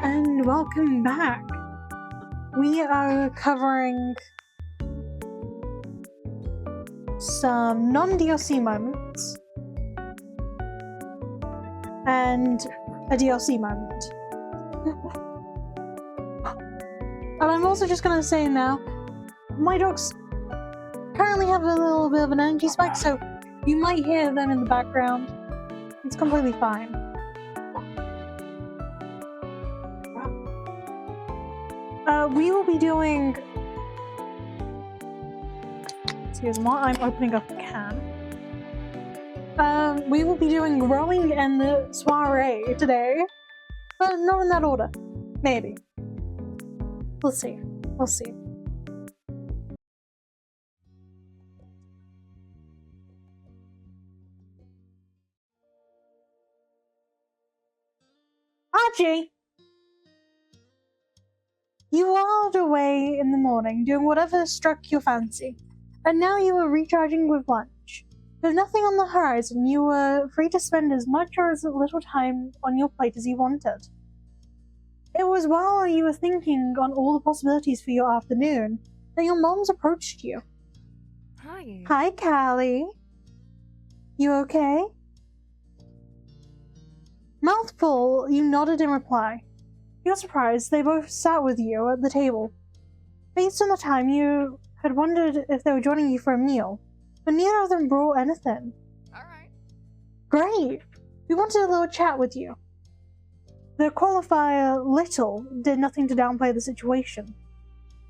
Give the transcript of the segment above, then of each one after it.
and welcome back. We are covering some non-DLC moments and a DLC moment. And I'm also just gonna say now, my dogs currently have a little bit of an energy spike, so you might hear them in the background. It's completely fine. We will be doing... Excuse me, I'm opening up a can. We will be doing Growing and the Soiree today. But not in that order. Maybe. We'll see. We'll see. Archie! You whiled away in the morning, doing whatever struck your fancy, and now you were recharging with lunch. With nothing on the horizon, you were free to spend as much or as little time on your plate as you wanted. It was while you were thinking on all the possibilities for your afternoon that your moms approached you. Hi. Hi, Callie. You okay? Mouthful, you nodded in reply. You were surprised they both sat with you at the table. Based on the time, you had wondered if they were joining you for a meal, but neither of them brought anything. Alright. Great! We wanted a little chat with you. The qualifier little did nothing to downplay the situation.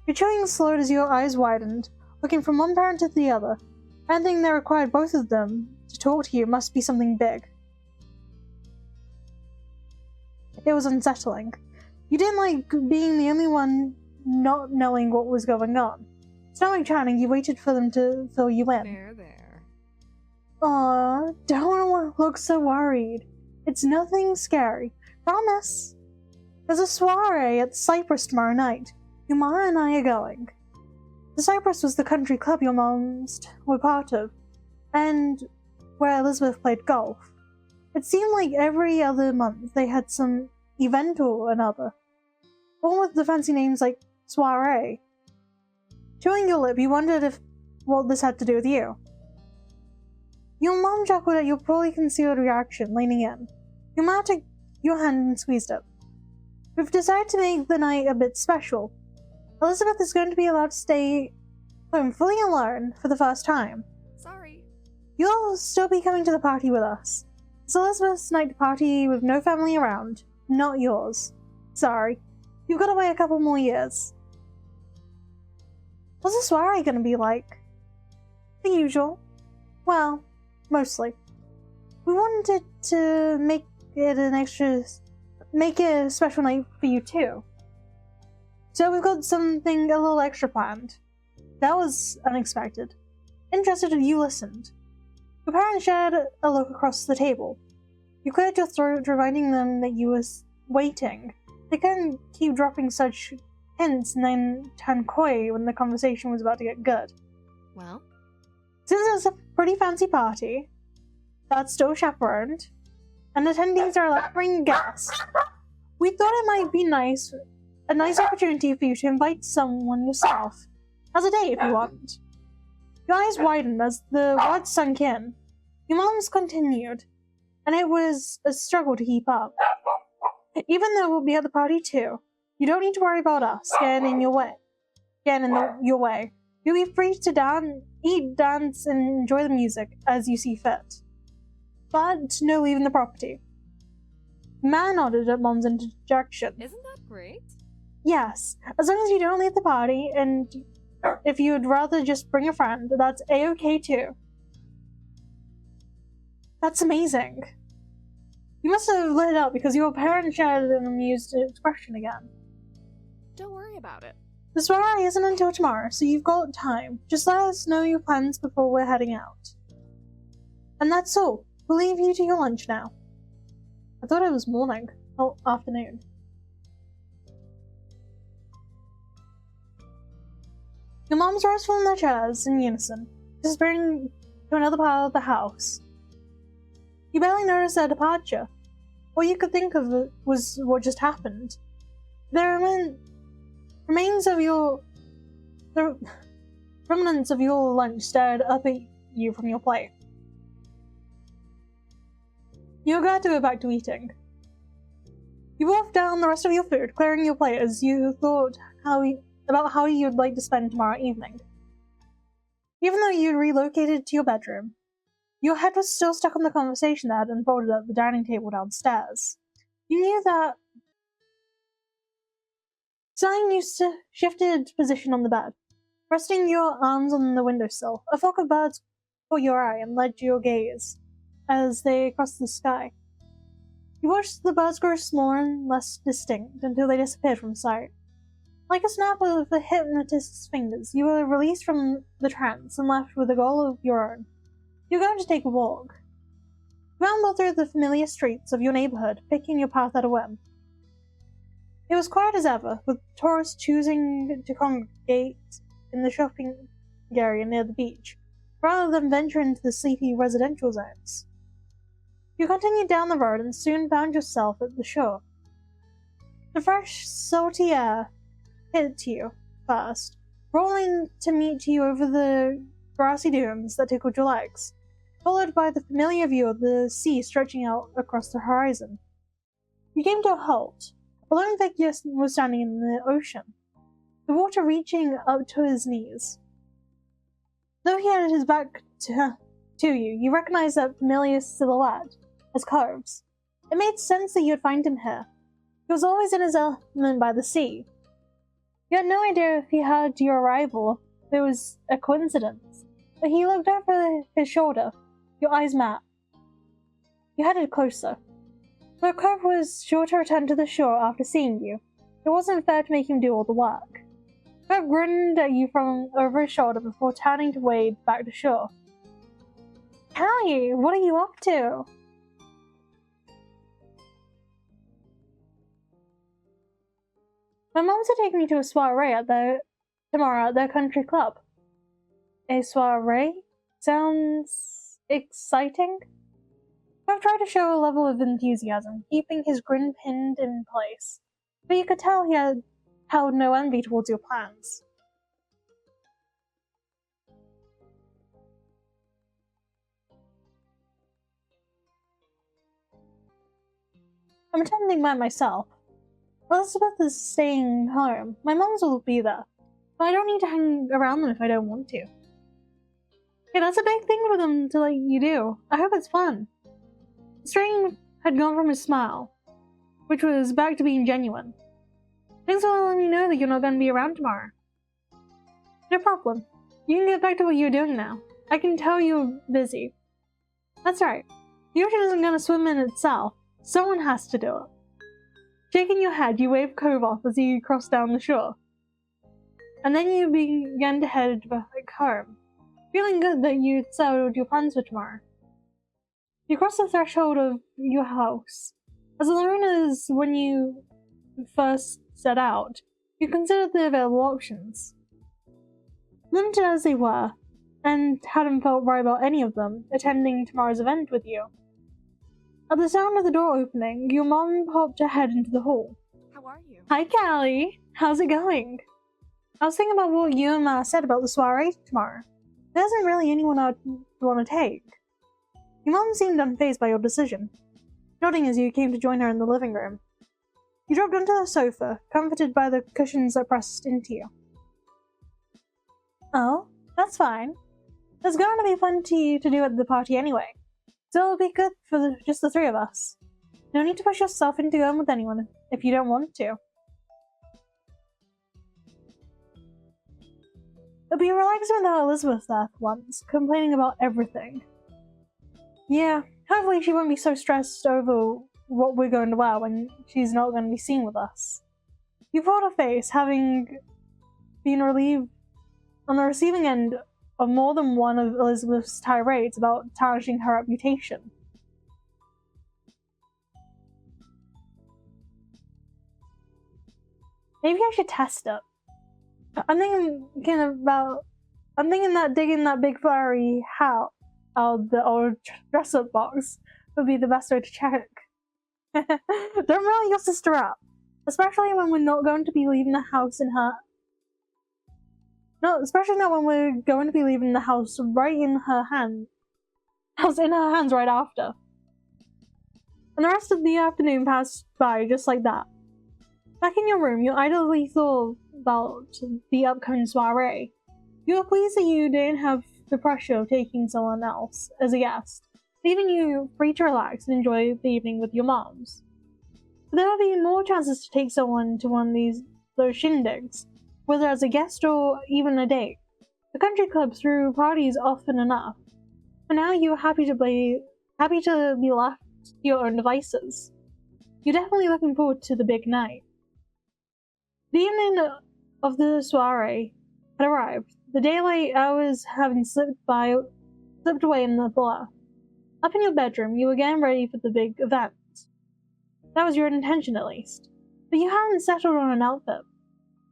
Your chewing slowed as your eyes widened, looking from one parent to the other. Anything that required both of them to talk to you must be something big. It was unsettling. You didn't like being the only one not knowing what was going on. Stomach churning, you waited for them to fill you in. There. Aw, don't look so worried. It's nothing scary. Promise. There's a soiree at the Cypress tomorrow night. Your mom and I are going. The Cypress was the country club your moms were part of, and where Elizabeth played golf. It seemed like every other month they had some event or another. All with the fancy names like soiree. Chewing your lip, you wondered what this had to do with you. Your mom chuckled at your poorly concealed reaction, leaning in. Your mom took your hand and squeezed it. We've decided to make the night a bit special. Elizabeth is going to be allowed to stay home fully alone for the first time. Sorry. You'll still be coming to the party with us. It's Elizabeth's night party with no family around. Not yours. Sorry. You've got to wait a couple more years. What's the soiree going to be like? The usual. Well, mostly. We wanted to make it a special night for you too. So we've got something a little extra planned. That was unexpected. Interested if you listened. Your parents shared a look across the table. You cleared your throat, reminding them that you were waiting. They couldn't keep dropping such hints and then turn coy when the conversation was about to get good. Well? Since it's a pretty fancy party, that's still chaperoned, and attendees are allowed to bring guests, we thought it might be a nice opportunity for you to invite someone yourself, as a date if you want. Your eyes widened as the words sunk in. Your mom's continued, and it was a struggle to keep up. Even though we'll be at the party too, you don't need to worry about us getting in your way. You'll be free to eat, dance, and enjoy the music as you see fit. But no leaving the property. Man nodded at Mom's interjection. Isn't that great? Yes, as long as you don't leave the party, and if you'd rather just bring a friend, that's a-okay too. That's amazing. You must have lit up because your parents shared an amused expression again. Don't worry about it. The soiree isn't until tomorrow, so you've got time. Just let us know your plans before we're heading out. And that's all. We'll leave you to your lunch now. I thought it was morning. Oh, afternoon. Your moms rose from their chairs in unison, disappearing to another part of the house. You barely noticed their departure. All you could think of was what just happened. The remains of your the remnants of your lunch stared up at you from your plate. You were glad to go back to eating. You wolfed down the rest of your food, clearing your plate as you thought about how you'd like to spend tomorrow evening. Even though you'd relocated to your bedroom, your head was still stuck on the conversation that had unfolded at the dining table downstairs. You knew that you shifted position on the bed, resting your arms on the windowsill. A flock of birds caught your eye and led your gaze as they crossed the sky. You watched the birds grow smaller and less distinct until they disappeared from sight. Like a snap of the hypnotist's fingers, you were released from the trance and left with a goal of your own. You were going to take a walk. You rambled through the familiar streets of your neighborhood, picking your path at a whim. It was quiet as ever, with tourists choosing to congregate in the shopping area near the beach, rather than venture into the sleepy residential zones. You continued down the road and soon found yourself at the shore. The fresh, salty air hit you first, rolling to meet you over the grassy dunes that tickled your legs, followed by the familiar view of the sea stretching out across the horizon. You came to a halt. A lone figure was standing in the ocean, the water reaching up to his knees. Though he had his back to you, you recognized that familiar silhouette as Cove's. It made sense that you would find him here. He was always in his element by the sea. You had no idea if he heard your arrival, if it was a coincidence, but he looked over his shoulder, your eyes met. You headed closer. Though Cove was sure to return to the shore after seeing you, it wasn't fair to make him do all the work. Cove grinned at you from over his shoulder before turning to wade back to shore. Callie, what are you up to? My mom said take me to a soiree tomorrow at their country club. A soiree? Sounds exciting? I've tried to show a level of enthusiasm, keeping his grin pinned in place, but you could tell he had held no envy towards your plans. I'm attending by myself. Elizabeth is staying home. My mums will be there, but I don't need to hang around them if I don't want to. Hey, that's a big thing for them to let you do. I hope it's fun. The strain had gone from his smile, which was back to being genuine. Thanks for letting me know that you're not going to be around tomorrow. No problem. You can get back to what you're doing now. I can tell you're busy. That's right. The ocean isn't going to swim in itself. Someone has to do it. Shaking your head, you waved Cove off as you crossed down the shore. And then you began to head back home, feeling good that you'd settled your plans for tomorrow. You crossed the threshold of your house. As alone as when you first set out, you considered the available options. Limited as they were, and hadn't felt right about any of them, attending tomorrow's event with you. At the sound of the door opening, your mom popped her head into the hall. How are you? Hi, Callie. How's it going? I was thinking about what you and Ma said about the soiree tomorrow. There isn't really anyone I'd want to take. Your mom seemed unfazed by your decision, nodding as you came to join her in the living room. You dropped onto the sofa, comforted by the cushions that pressed into you. Oh, that's fine. There's going to be plenty to do at the party anyway, so it'll be good for just the three of us. No need to push yourself into going with anyone if you don't want to. It'll be relaxing without Elizabeth there for once, complaining about everything. Yeah, hopefully she won't be so stressed over what we're going to wear when she's not going to be seen with us. You pulled her face, having been relieved on the receiving end of more than one of Elizabeth's tirades about tarnishing her reputation. Maybe I should test it. I'm thinking that digging that big flowery hat out of the old dress-up box would be the best way to check. Don't roll your sister up. Especially when we're not going to be leaving the house in her... No, especially not when we're going to be leaving the house right in her hand. House in her hands right after. And the rest of the afternoon passed by just like that. Back in your room, you idly thought about the upcoming soiree. You were pleased that you didn't have the pressure of taking someone else as a guest, leaving you free to relax and enjoy the evening with your moms. But there would be more chances to take someone to one of those shindigs, whether as a guest or even a date. The country club threw parties often enough, but now you were happy to be left to your own devices. You're definitely looking forward to the big night. The evening of the soiree had arrived, the daylight hours having slipped away in the blur. Up in your bedroom, you were getting ready for the big event. That was your intention, at least. But you hadn't settled on an outfit.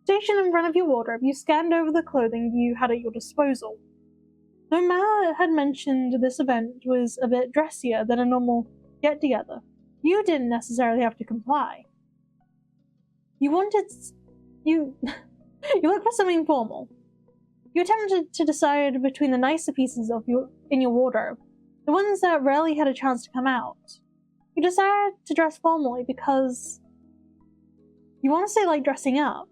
Stationed in front of your wardrobe, you scanned over the clothing you had at your disposal. Though Matt had mentioned this event was a bit dressier than a normal get-together, you didn't necessarily have to comply. You looked for something formal. You attempted to decide between the nicer pieces in your wardrobe, the ones that rarely had a chance to come out. You decided to dress formally because you honestly like dressing up.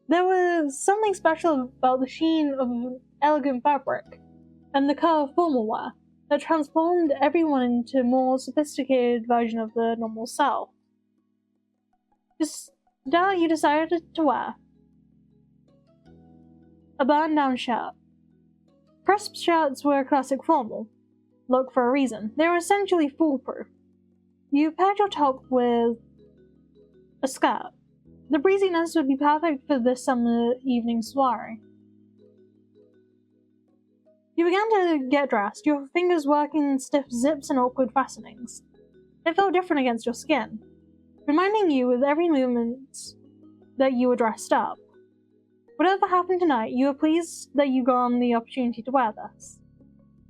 There was something special about the sheen of elegant fabric and the color of formal wear that transformed everyone into a more sophisticated version of the normal self. You decided to wear a button-down shirt. Crisp shirts were a classic formal look for a reason. They were essentially foolproof. You paired your top with a skirt. The breeziness would be perfect for this summer evening soiree. You began to get dressed, your fingers working stiff zips and awkward fastenings. It felt different against your skin, reminding you with every movement that you were dressed up. Whatever happened tonight, you were pleased that you got the opportunity to wear this.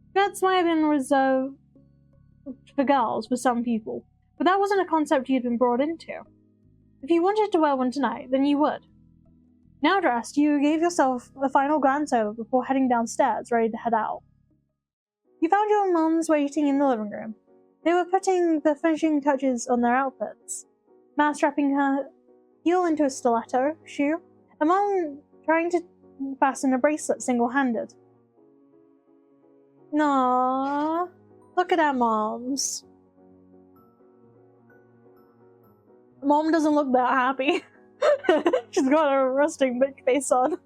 Skirts might have been reserved for girls for some people, but that wasn't a concept you'd been brought into. If you wanted to wear one tonight, then you would. Now dressed, you gave yourself a final glance over before heading downstairs, ready to head out. You found your mums waiting in the living room. They were putting the finishing touches on their outfits. Ma strapping her heel into a stiletto shoe, and Mom trying to fasten a bracelet single-handed. Aww, look at our moms. Mom doesn't look that happy. She's got a resting bitch face on.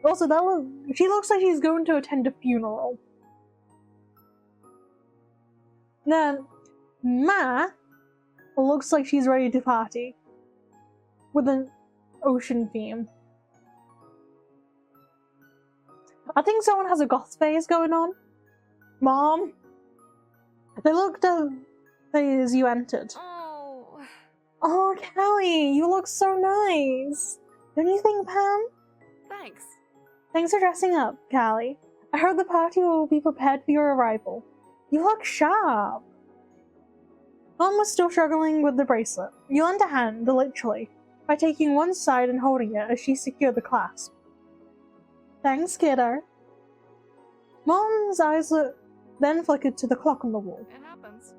Also, she looks like she's going to attend a funeral. Then, Ma looks like she's ready to party. With an ocean theme. I think someone has a goth phase going on. Mom? They looked at as you entered. Oh, Callie, you look so nice. Don't you think, Pam? Thanks. Thanks for dressing up, Callie. I heard the party will be prepared for your arrival. You look sharp. Mom was still struggling with the bracelet. You lent a hand, literally, by taking one side and holding it as she secured the clasp. Thanks, kiddo. Mom's eyes then flickered to the clock on the wall. It happens.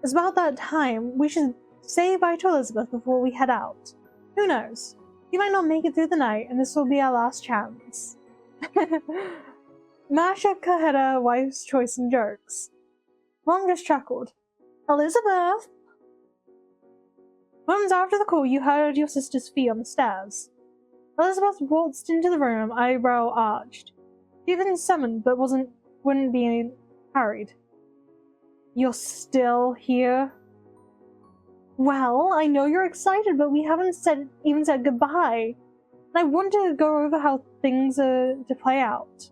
It's about that time. We should say bye to Elizabeth before we head out. Who knows? You might not make it through the night, and this will be our last chance. Ma shook her head at her wife's choice and jokes. Mom just chuckled. Elizabeth! Moments after the call, you heard your sister's feet on the stairs. Elizabeth waltzed into the room, eyebrow arched. She had been summoned, but wouldn't be hurried. You're still here? Well, I know you're excited, but we haven't even said goodbye. And I want to go over how things are to play out.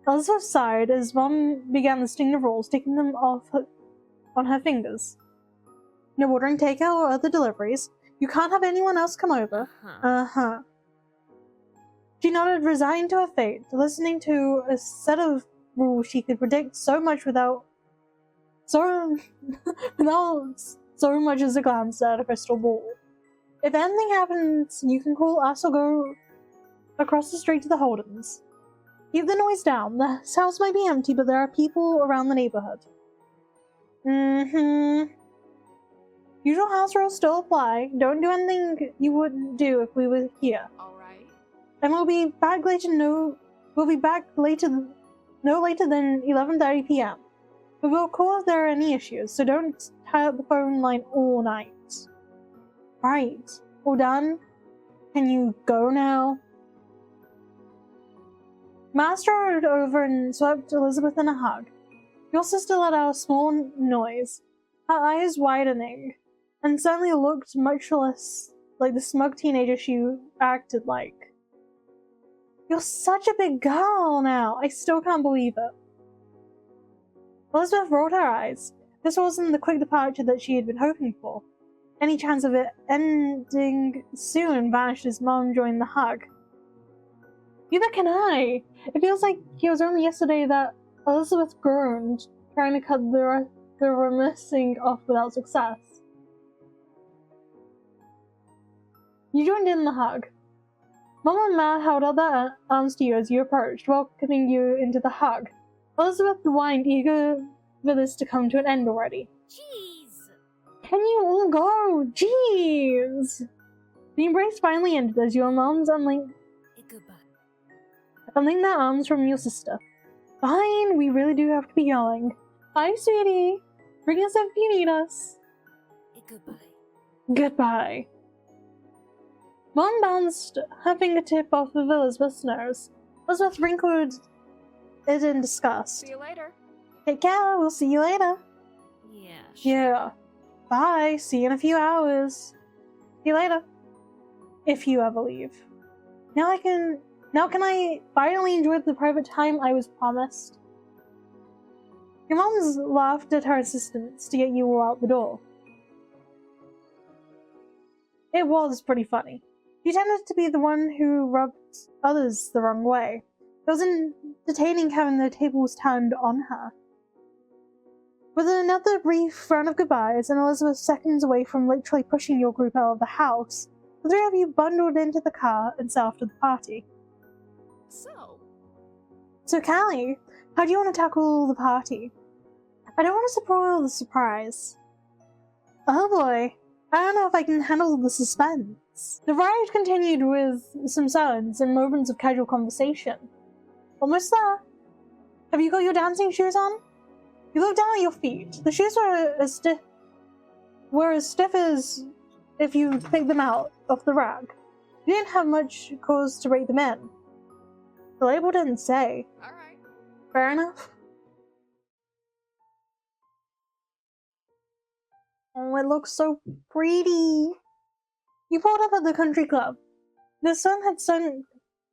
Elizabeth sighed as Mom began listing the rules, taking them off on her fingers. No ordering takeout or other deliveries. You can't have anyone else come over. Uh-huh. She nodded, resigned to her fate, listening to a set of rules she could predict so much without so much as a glance at a crystal ball. If anything happens, you can call us or go across the street to the Holdens. Keep the noise down. The house might be empty, but there are people around the neighborhood. Usual house rules still apply. Don't do anything you wouldn't do if we were here. Alright. And we'll be back later. No later than 11:30 p.m. But we'll call if there are any issues. So don't tie up the phone line all night. Right. All done. Can you go now? Ma strode over and swept Elizabeth in a hug. Your sister let out a small noise, her eyes widening, and suddenly looked much less like the smug teenager she acted like. You're such a big girl now. I still can't believe it. Elizabeth rolled her eyes. This wasn't the quick departure that she had been hoping for. Any chance of it ending soon vanished as Mom joined the hug. Neither can I. It feels like it was only yesterday that Elizabeth groaned, trying to cut the reminiscing off without success. You joined in the hug. Mom and Ma held out their arms to you as you approached, welcoming you into the hug. Elizabeth whined, eager for this to come to an end already. Jeez! Can you all go? Jeez! The embrace finally ended as your moms unlinked their arms from your sister. Fine, we really do have to be going. Bye, sweetie. Bring us up if you need us. Goodbye. Mom bounced her fingertip off of Elizabeth's nose. Elizabeth wrinkled it in disgust. See you later. Take care, we'll see you later. Yeah. Yeah. Bye, see you in a few hours. See you later. If you ever leave. Now can I finally enjoy the private time I was promised? Your mom's laughed at her insistence to get you all out the door. It was pretty funny. She tended to be the one who rubbed others the wrong way. It was entertaining having the tables turned on her. With another brief round of goodbyes and Elizabeth seconds away from literally pushing your group out of the house, the three of you bundled into the car and set off to the party. So Callie, how do you want to tackle the party? I don't want to spoil the surprise. Oh boy, I don't know if I can handle the suspense. The ride continued with some silence and moments of casual conversation. Almost there. Have you got your dancing shoes on? You look down at your feet. The shoes were as stiff as if you picked them out of the rack. You didn't have much cause to rate them in. The label didn't say. Alright. Fair enough. Oh, it looks so pretty. You pulled up at the country club. The sun had sunk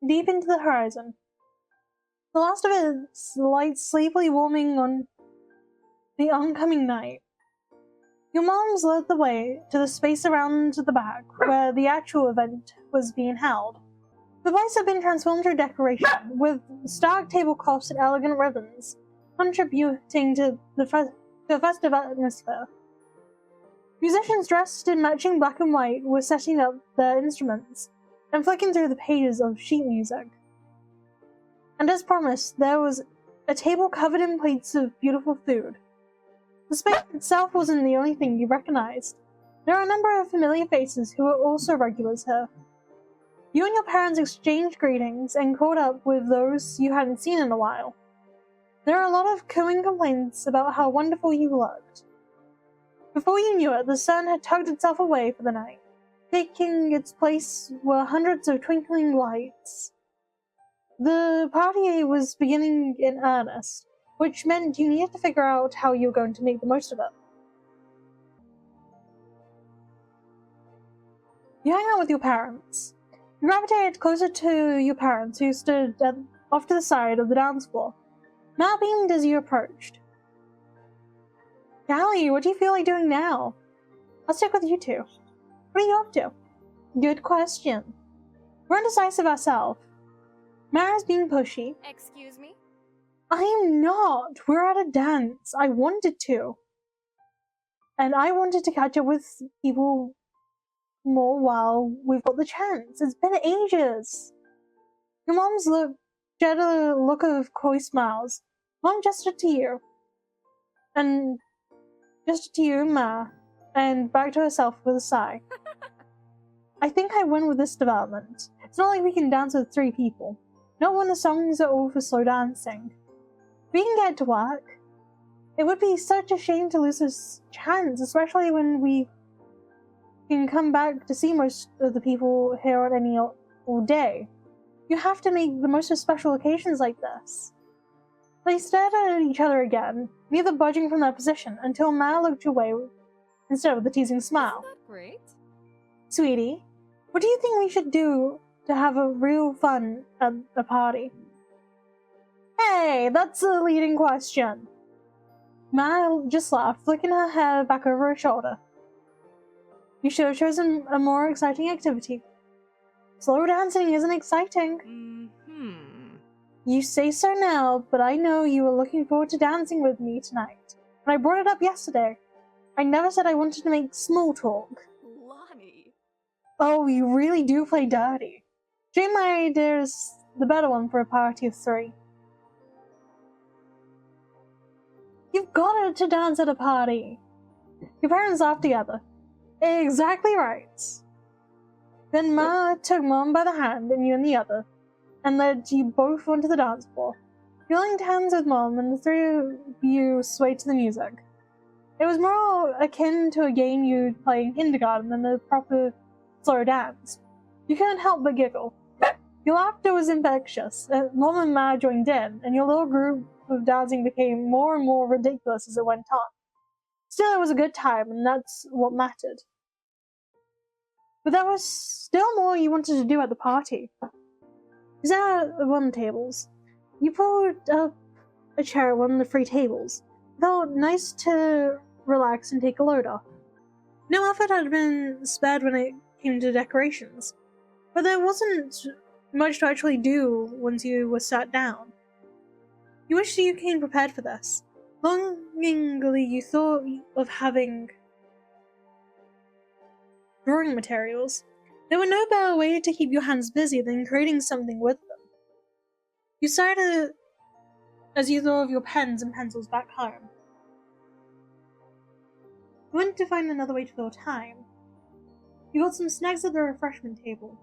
deep into the horizon. The last of its light sleepily warming on the oncoming night. Your moms led the way to the space around the back where the actual event was being held. The place had been transformed to decoration, with stark tablecloths and elegant ribbons, contributing to the festive atmosphere. Musicians dressed in matching black and white were setting up their instruments and flicking through the pages of sheet music. And as promised, there was a table covered in plates of beautiful food. The space itself wasn't the only thing you recognized. There are a number of familiar faces who were also regulars here. You and your parents exchanged greetings and caught up with those you hadn't seen in a while. There are a lot of cooing complaints about how wonderful you looked. Before you knew it, the sun had tugged itself away for the night. Taking its place were hundreds of twinkling lights. The party was beginning in earnest, which meant you needed to figure out how you were going to make the most of it. You hang out with your parents. You gravitated closer to your parents, who stood off to the side of the dance floor. Matt beamed as you approached. Callie, what do you feel like doing now? I'll stick with you two. What are you up to? Good question. We're indecisive ourselves. Mara's being pushy. Excuse me? I'm not. We're at a dance. I wanted to. And I wanted to catch up with people more while we've got the chance. It's been ages. Your mom's shared a look of coy smiles. Mom gestured to you. And gestured to you, Ma. And back to herself with a sigh. I think I win with this development. It's not like we can dance with 3 people. Not when the songs are all for slow dancing. We can get to work. It would be such a shame to lose this chance, especially when we can come back to see most of the people here on any all day. You have to make the most of special occasions like this. They stared at each other again, neither budging from their position, until Ma looked away instead of the teasing smile. Isn't that great? Sweetie, what do you think we should do to have a real fun at the party? Hey, that's a leading question. Ma just laughed, flicking her hair back over her shoulder. You should have chosen a more exciting activity. Slow dancing isn't exciting. You say so now, but I know you were looking forward to dancing with me tonight. And I brought it up yesterday. I never said I wanted to make small talk. Lonnie. Oh, you really do play dirty. Jane, my idea is the better one for a party of 3. You've got it to dance at a party. Your parents laughed together. Exactly right. Then Ma took Mom by the hand and you in the other, and led you both onto the dance floor. You linked hands with Mom, and the 3 of you swayed to the music. It was more akin to a game you'd play in kindergarten than a proper slow dance. You couldn't help but giggle. Your laughter was infectious. Mom and Ma joined in, and your little group of dancing became more and more ridiculous as it went on. Still, it was a good time, and that's what mattered. But there was still more you wanted to do at the party. You sat at one of the tables. You pulled up a chair at one of the 3 tables. It felt nice to relax and take a load off. No effort had been spared when it came to decorations, but there wasn't much to actually do once you were sat down. You wished you came prepared for this. Longingly, you thought of having drawing materials. There were no better way to keep your hands busy than creating something with them. You sighed as you thought of your pens and pencils back home. You went to find another way to fill time. You got some snacks at the refreshment table.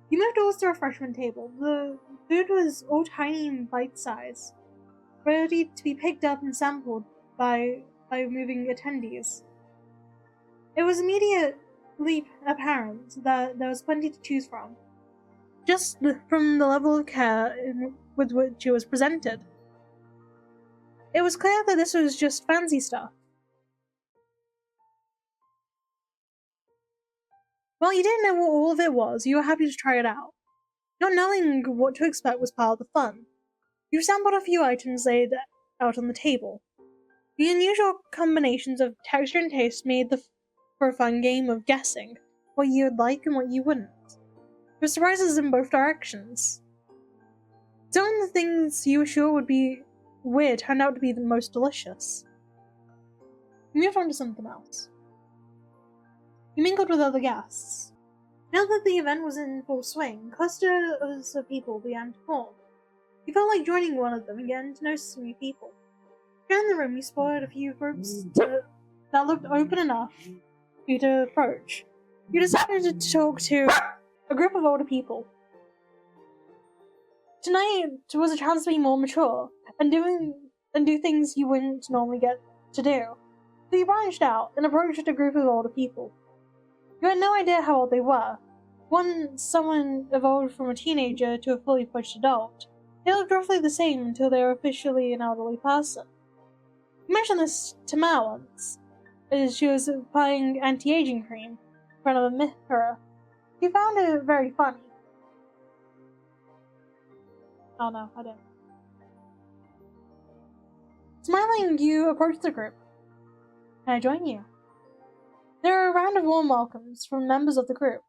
You moved towards the refreshment table. The food was all tiny and bite-sized, ready to be picked up and sampled by moving attendees. It was immediately apparent that there was plenty to choose from, just from the level of care with which it was presented. It was clear that this was just fancy stuff. While you didn't know what all of it was, you were happy to try it out. Not knowing what to expect was part of the fun. You sampled a few items laid out on the table. The unusual combinations of texture and taste made for a fun game of guessing what you would like and what you wouldn't. There were surprises in both directions. Some of the things you were sure would be weird turned out to be the most delicious. You moved on to something else. You mingled with other guests. Now that the event was in full swing, clusters of people began to form. You felt like joining one of them and getting to know some new people. During the room, you spotted a few groups that looked open enough for you to approach. You decided to talk to a group of older people. Tonight was a chance to be more mature and do things you wouldn't normally get to do. So you branched out and approached a group of older people. You had no idea how old they were. Once someone evolved from a teenager to a fully fledged adult, they looked roughly the same until they were officially an elderly person. You mentioned this to Ma once, as she was applying anti-aging cream in front of a mirror. She found it very funny. Oh no, I didn't. Smiling, you approached the group. Can I join you? There were a round of warm welcomes from members of the group,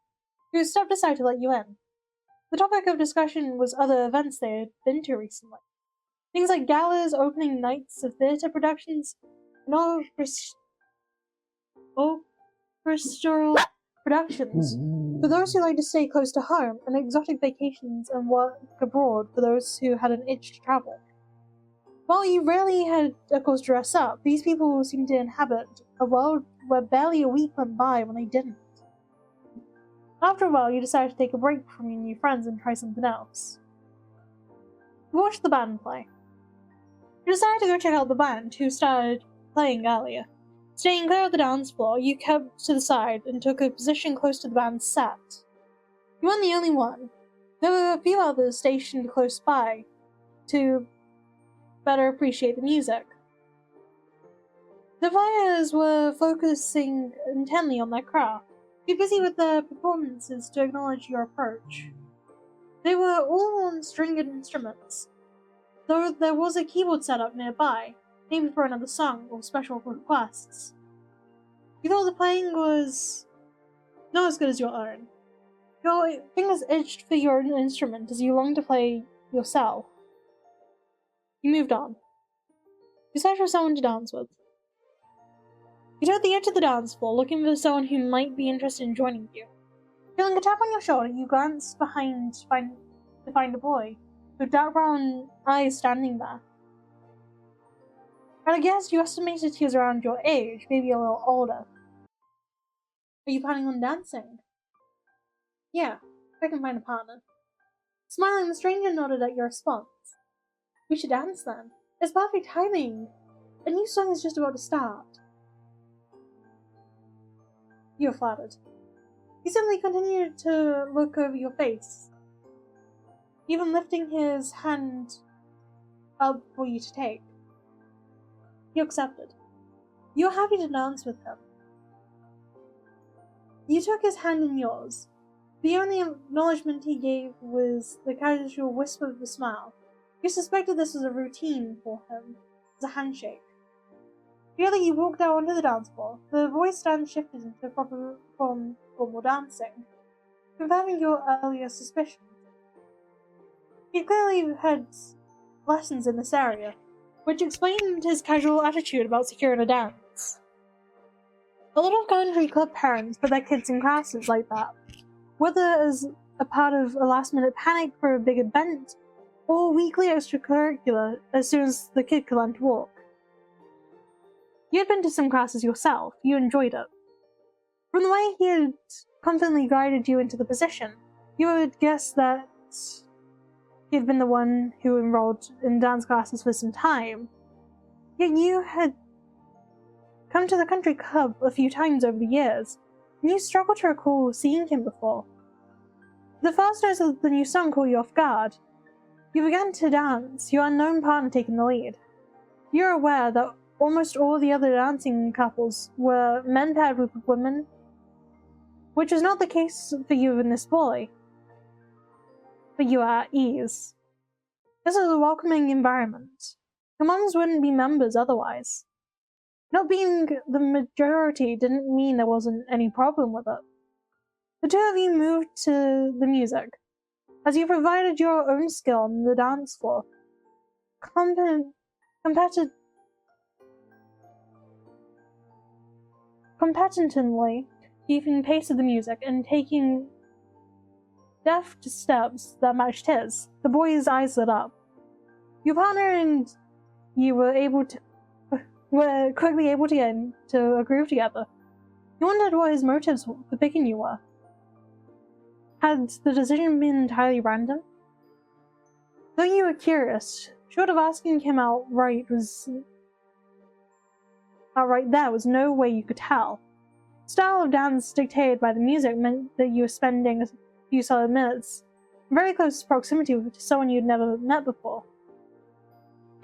who stepped aside to let you in. The topic of discussion was other events they had been to recently. Things like galas, opening nights of theatre productions, and orchestral productions for those who like to stay close to home, and exotic vacations and work abroad for those who had an itch to travel. While you rarely had a cause to dress up, these people seemed to inhabit a world where barely a week went by when they didn't. After a while, you decided to take a break from your new friends and try something else. You watched the band play. You decided to go check out the band, who started playing earlier. Staying clear of the dance floor, you kept to the side and took a position close to the band's set. You weren't the only one. There were a few others stationed close by to better appreciate the music. The players were focusing intently on their craft, too busy with their performances to acknowledge your approach. They were all on stringed instruments, though there was a keyboard set up nearby, maybe for another song or special requests. You thought the playing was not as good as your own. Your fingers itched for your own instrument as you longed to play yourself. You moved on. You searched for someone to dance with. You took the edge of the dance floor, looking for someone who might be interested in joining you. Feeling a tap on your shoulder, you glanced behind to find a boy with dark brown eyes standing there. At a guess, you estimated he was around your age, maybe a little older. Are you planning on dancing? Yeah, if I can find a partner. Smiling, the stranger nodded at your response. We should dance then. It's perfect timing. A new song is just about to start. You were flattered. He simply continued to look over your face, even lifting his hand up for you to take. You accepted. You were happy to dance with him. You took his hand in yours. The only acknowledgement he gave was the casual whisper of a smile. You suspected this was a routine for him, as a handshake. Together you walked out onto the dance floor. The voice stand shifted into proper formal dancing, confirming your earlier suspicions. He clearly had lessons in this area, which explained his casual attitude about securing a dance. A lot of country club parents put their kids in classes like that, whether as a part of a last-minute panic for a big event, or weekly extracurricular as soon as the kid could learn to walk. You had been to some classes yourself. You enjoyed it. From the way he had confidently guided you into the position, you would guess that he had been the one who enrolled in dance classes for some time. Yet you had come to the country club a few times over the years, and you struggled to recall seeing him before. The first notes of the new song caught you off guard. You began to dance, your unknown partner taking the lead. You were aware that almost all the other dancing couples were men paired with women, which was not the case for you and this boy. But you were at ease. This was a welcoming environment. Your moms wouldn't be members otherwise. Not being the majority didn't mean there wasn't any problem with it. The two of you moved to the music, as you provided your own skill on the dance floor, competently keeping pace with the music and taking deft steps that matched his. The boy's eyes lit up. Your partner and you were quickly able to get into a groove together. You wondered what his motives for picking you were. Had the decision been entirely random? Though you were curious, short of asking him outright there was no way you could tell. Style of dance dictated by the music meant that you were spending a few solid minutes in very close proximity to someone you'd never met before.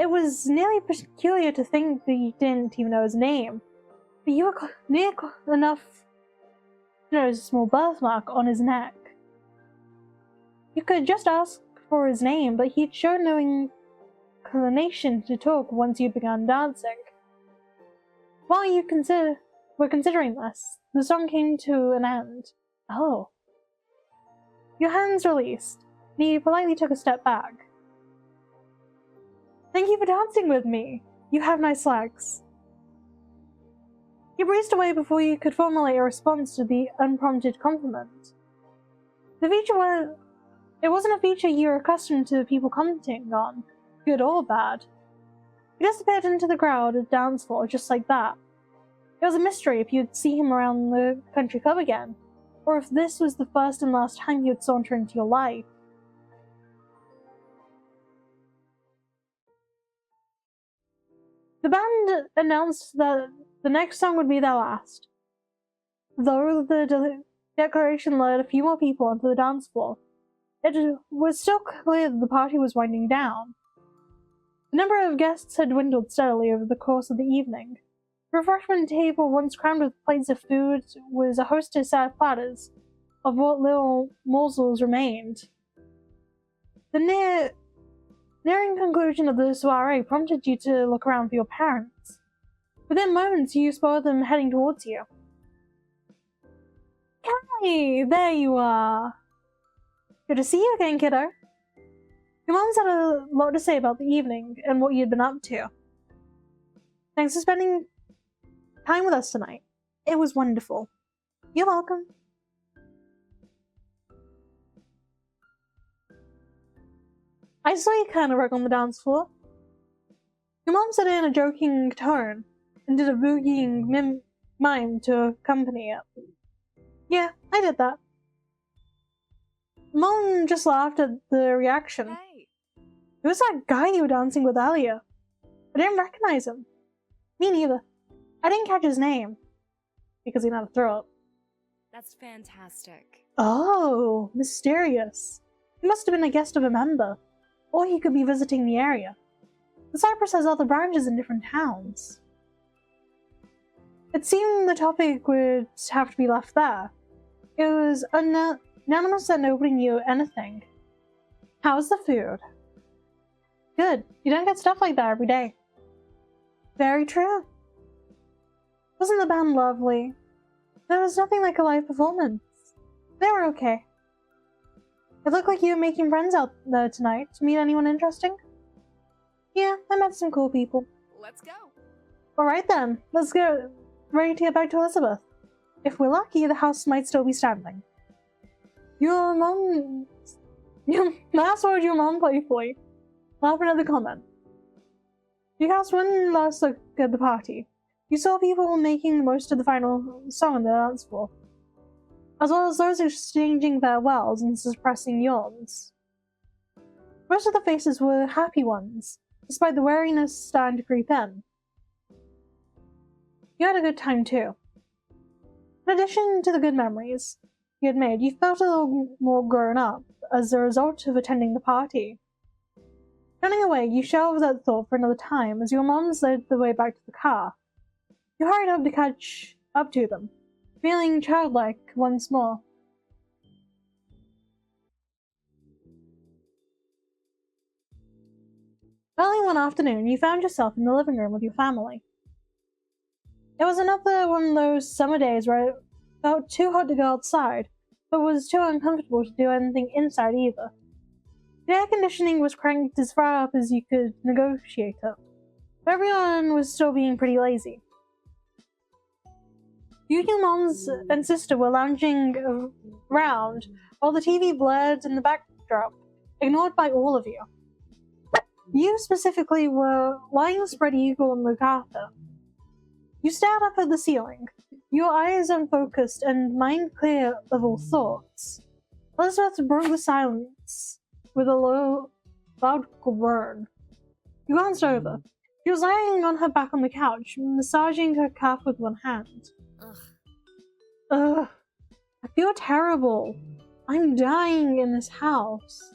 It was nearly peculiar to think that you didn't even know his name, but you were near enough to notice a small birthmark on his neck. You could just ask for his name, but he'd show no inclination to talk once you began dancing. While you were considering this, the song came to an end. Oh. Your hands released, and he politely took a step back. Thank you for dancing with me. You have nice legs. He breezed away before you could formulate a response to the unprompted compliment. It wasn't a feature you were accustomed to people commenting on, good or bad. He disappeared into the crowd at the dance floor just like that. It was a mystery if you'd see him around the country club again, or if this was the first and last time he would saunter into your life. The band announced that the next song would be their last. Though the declaration led a few more people onto the dance floor, it was still clear that the party was winding down. The number of guests had dwindled steadily over the course of the evening. The refreshment table, once crammed with plates of food, was a hostess set of platters of what little morsels remained. The nearing conclusion of the soiree prompted you to look around for your parents. Within moments, you spotted them heading towards you. Callie, there you are. Good to see you again, kiddo. Your mom's had a lot to say about the evening and what you'd been up to. Thanks for spending time with us tonight. It was wonderful. You're welcome. I saw you kind of work on the dance floor. Your mom said it in a joking tone and did a boogieing mime to accompany it. Yeah, I did that. Mom just laughed at the reaction. Hey. It was that guy you were dancing with earlier. I didn't recognize him. Me neither. I didn't catch his name. Because he had a throw up. That's fantastic. Oh, mysterious. He must have been a guest of a member. Or he could be visiting the area. The Cypress has other branches in different towns. It seemed the topic would have to be left there. It was unanimous that nobody knew anything. How's the food? Good. You don't get stuff like that every day. Very true. Wasn't the band lovely? There was nothing like a live performance. They were okay. It looked like you were making friends out there tonight. Meet anyone interesting? Yeah, I met some cool people. Let's go. Alright then, let's go. Ready to get back to Elizabeth. If we're lucky, the house might still be standing. That's what your mom playfully, laughing at the comment. You cast one last look at the party. You saw people making the most of the final song on the dance floor, as well as those exchanging farewells and suppressing yawns. Most of the faces were happy ones, despite the weariness starting to creep in. You had a good time too. In addition to the good memories you had made, you felt a little more grown up as a result of attending the party. Running away, you shelved that thought for another time as your moms led the way back to the car. You hurried up to catch up to them, feeling childlike once more. Early one afternoon, you found yourself in the living room with your family. It was another one of those summer days where it felt too hot to go outside, but was too uncomfortable to do anything inside either. The air conditioning was cranked as far up as you could negotiate it, but everyone was still being pretty lazy. You two moms and sister were lounging around while the TV blared in the backdrop, ignored by all of you. You specifically were lying spread eagle on the carpet. You stared up at the ceiling, your eyes unfocused and mind clear of all thoughts. Elizabeth broke the silence with a loud groan. You glanced over. She was lying on her back on the couch, massaging her calf with one hand. Ugh. I feel terrible. I'm dying in this house.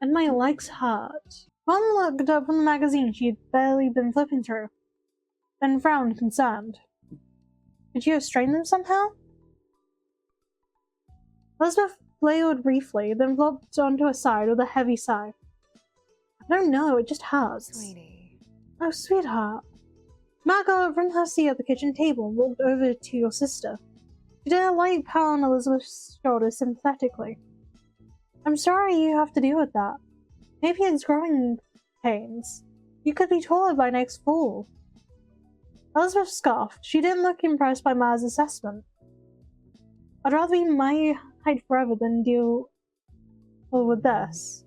And my legs hurt. Mom looked up from the magazine she had barely been flipping through, then frowned concerned. Did you strain them somehow? Elizabeth flailed briefly, then flopped onto her side with a heavy sigh. I don't know, it just hurts. Sweetie. Oh, sweetheart. Ma got up from her seat at the kitchen table and walked over to your sister. She did a light pat on Elizabeth's shoulder sympathetically. I'm sorry you have to deal with that. Maybe it's growing pains. You could be taller by next fall. Elizabeth scoffed. She didn't look impressed by Ma's assessment. I'd rather be my height forever than deal with this.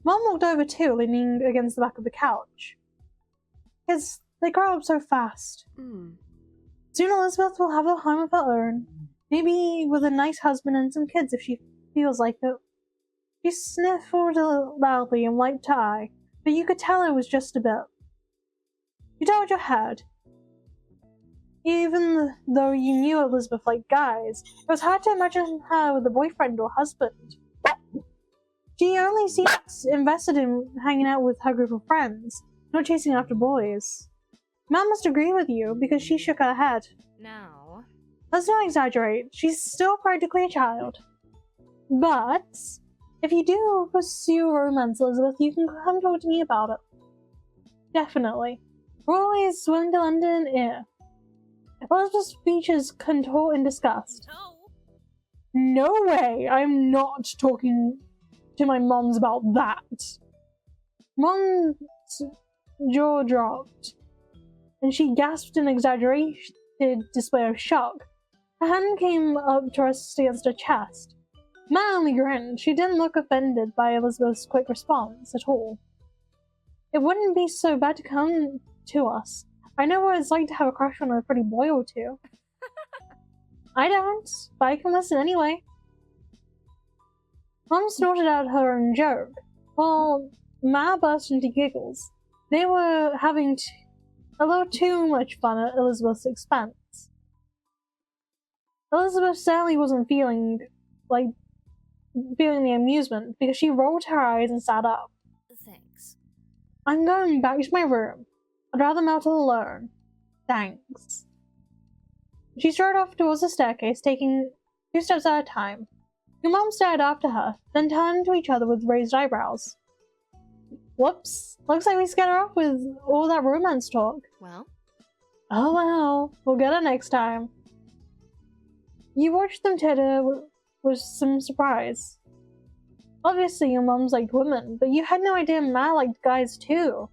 Mom walked over too, leaning against the back of the couch. Kids, they grow up so fast. Soon Elizabeth will have a home of her own, maybe with a nice husband and some kids if she feels like it. She sniffled loudly and wiped her eye, but you could tell it was just a bit. You told your head. Even though you knew Elizabeth liked guys, it was hard to imagine her with a boyfriend or husband. She only seems invested in hanging out with her group of friends, not chasing after boys. Mom must agree with you because she shook her head. No. Let's not exaggerate. She's still practically a child. But if you do pursue romance, Elizabeth, you can come talk to me about it. Definitely. We're always willing to lend an ear. Elizabeth's speeches contort in disgust. No way! I'm not talking to my moms about that. Mom's jaw dropped, and she gasped in exaggerated display of shock. Her hand came up to rest against her chest. Ma only grinned. She didn't look offended by Elizabeth's quick response at all. It wouldn't be so bad to come to us. I know what it's like to have a crush on a pretty boy or two. I don't, but I can listen anyway. Mom snorted out her own joke, while Ma burst into giggles. They were having a little too much fun at Elizabeth's expense. Elizabeth certainly wasn't feeling the amusement because she rolled her eyes and sat up. Thanks. I'm going back to my room. I'd rather melt alone. Thanks. She strode off towards the staircase, taking 2 steps at a time. Your mom stared after her, then turned to each other with raised eyebrows. Whoops. Looks like we scared her off with all that romance talk. Well? Oh well. We'll get her next time. You watched them titter with some surprise. Obviously your mom's liked women, but you had no idea Ma liked guys too.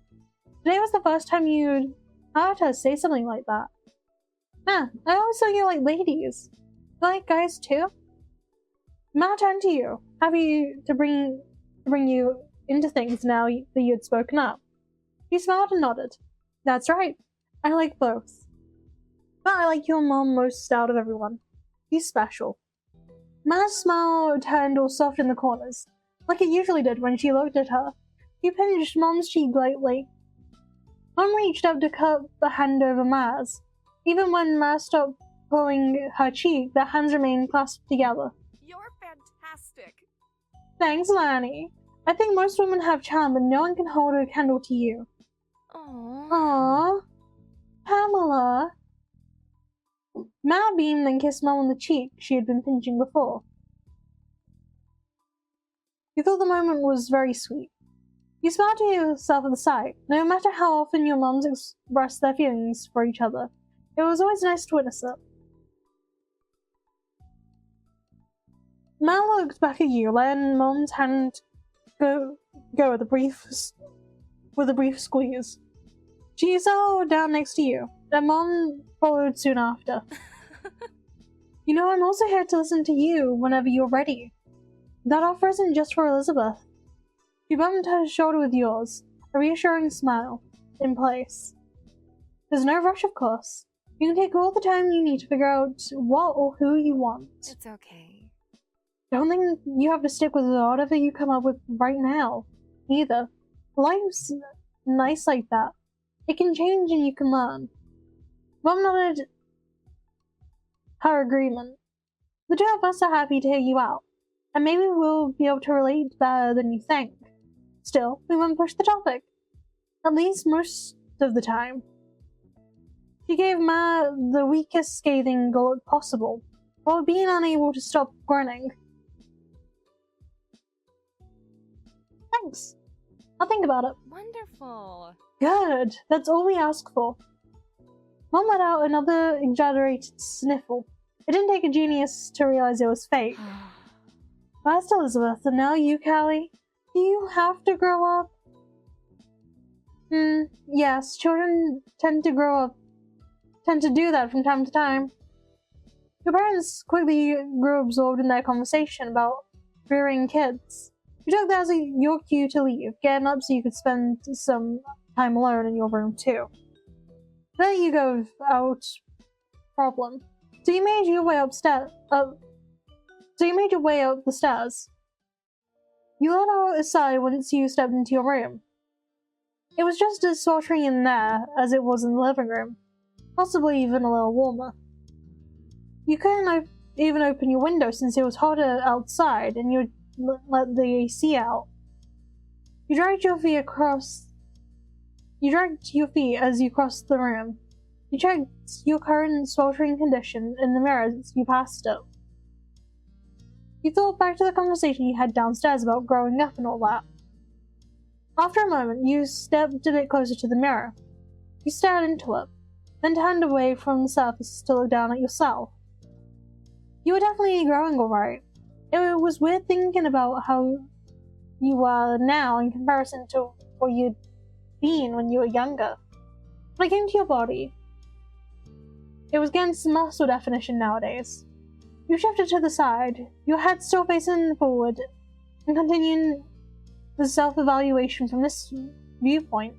Today was the first time you'd heard her say something like that. Ma, I always thought you liked ladies. You like guys too? Ma turned to you, happy to bring you into things now that you had spoken up. You smiled and nodded. That's right. I like both. But I like your mom most out of everyone. She's special. Ma's smile turned all soft in the corners, like it usually did when she looked at her. She pinched Mom's cheek lightly. Mom reached up to cup the hand over Ma's. Even when Ma stopped pulling her cheek, their hands remained clasped together. You're fantastic. Thanks, Lanny. I think most women have charm, but no one can hold a candle to you. Aww. Aww. Pamela. Ma beamed and kissed Mom on the cheek she had been pinching before. You thought the moment was very sweet. You smiled to yourself at the sight. No matter how often your moms expressed their feelings for each other, it was always nice to witness it. Ma looked back at you, letting Mom's hand go with a brief squeeze. She settled down next to you, and Mom followed soon after. You know, I'm also here to listen to you whenever you're ready. That offer isn't just for Elizabeth. She bumped her shoulder with yours, a reassuring smile, in place. There's no rush, of course. You can take all the time you need to figure out what or who you want. It's okay. Don't think you have to stick with whatever you come up with right now, either. Life's nice like that. It can change and you can learn. Mom nodded her agreement. The two of us are happy to hear you out, and maybe we'll be able to relate better than you think. Still, we won't push the topic. At least most of the time. She gave Ma the weakest scathing look possible, while being unable to stop grinning. Thanks. I'll think about it. Wonderful. Good. That's all we ask for. Mom let out another exaggerated sniffle. It didn't take a genius to realize it was fake. First Elizabeth, and now you, Callie. Do you have to grow up? Yes, children tend to grow up tend to do that from time to time. Your parents quickly grew absorbed in their conversation about rearing kids. You took that as your cue to leave, getting up so you could spend some time alone in your room too. There you go, out problem. So you made your way up the stairs. You let outside once you stepped into your room. It was just as sweltering in there as it was in the living room, possibly even a little warmer. You couldn't even open your window since it was hotter outside and you let the AC out. You dragged your feet as you crossed the room. You checked your current sweltering condition in the mirror as you passed it. You thought back to the conversation you had downstairs about growing up and all that. After a moment, you stepped a bit closer to the mirror. You stared into it, then turned away from the surface to look down at yourself. You were definitely growing alright. It was weird thinking about how you are now in comparison to what you'd been when you were younger. When it came to your body, it was getting some muscle definition nowadays. You shifted to the side, your head still facing forward, and continuing the self-evaluation from this viewpoint.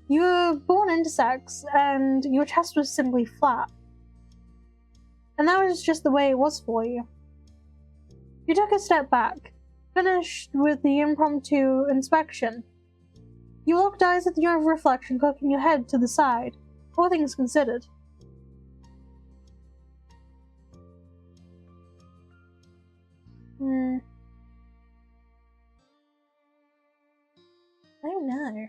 You were born intersex, and your chest was simply flat. And that was just the way it was for you. You took a step back, finished with the impromptu inspection. You locked eyes at your reflection, cocking your head to the side, all things considered. I don't know.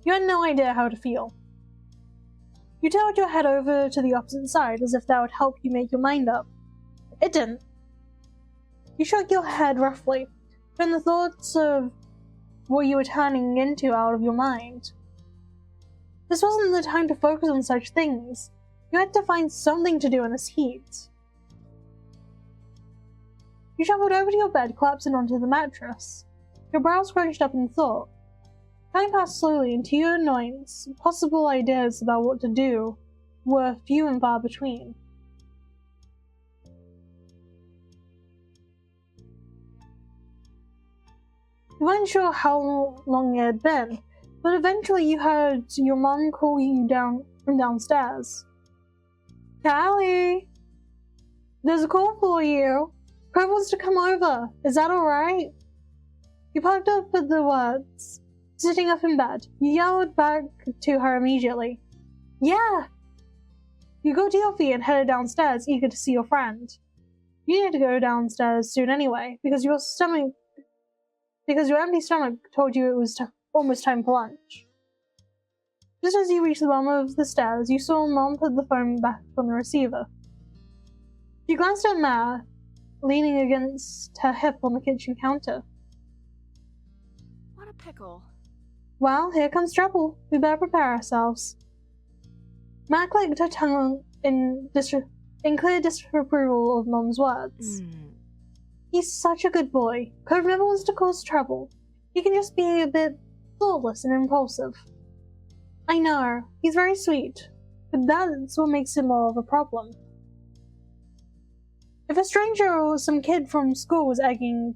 You had no idea how to feel. You tilted your head over to the opposite side as if that would help you make your mind up. It didn't. You shook your head roughly, putting the thoughts of what you were turning into out of your mind. This wasn't the time to focus on such things. You had to find something to do in this heat. You shuffled over to your bed, collapsing onto the mattress. Your brows scrunched up in thought. Time passed slowly, and to your annoyance, possible ideas about what to do were few and far between. You weren't sure how long it had been, but eventually you heard your mom call you down from downstairs. Callie! There's a call for you. Craig wants to come over. Is that alright? You perked up at the words. Sitting up in bed, you yelled back to her immediately. Yeah! You got to your feet and headed downstairs, eager to see your friend. You needed to go downstairs soon anyway, because your empty stomach told you it was almost time for lunch. Just as you reached the bottom of the stairs, you saw Mom put the phone back on the receiver. You glanced at Ma, leaning against her hip on the kitchen counter. What a pickle. Well, here comes trouble. We better prepare ourselves. Ma clicked her tongue in clear disapproval of Mom's words. He's such a good boy. Cove never wants to cause trouble. He can just be a bit thoughtless and impulsive. I know, he's very sweet, but that's what makes him more of a problem. If a stranger or some kid from school was egging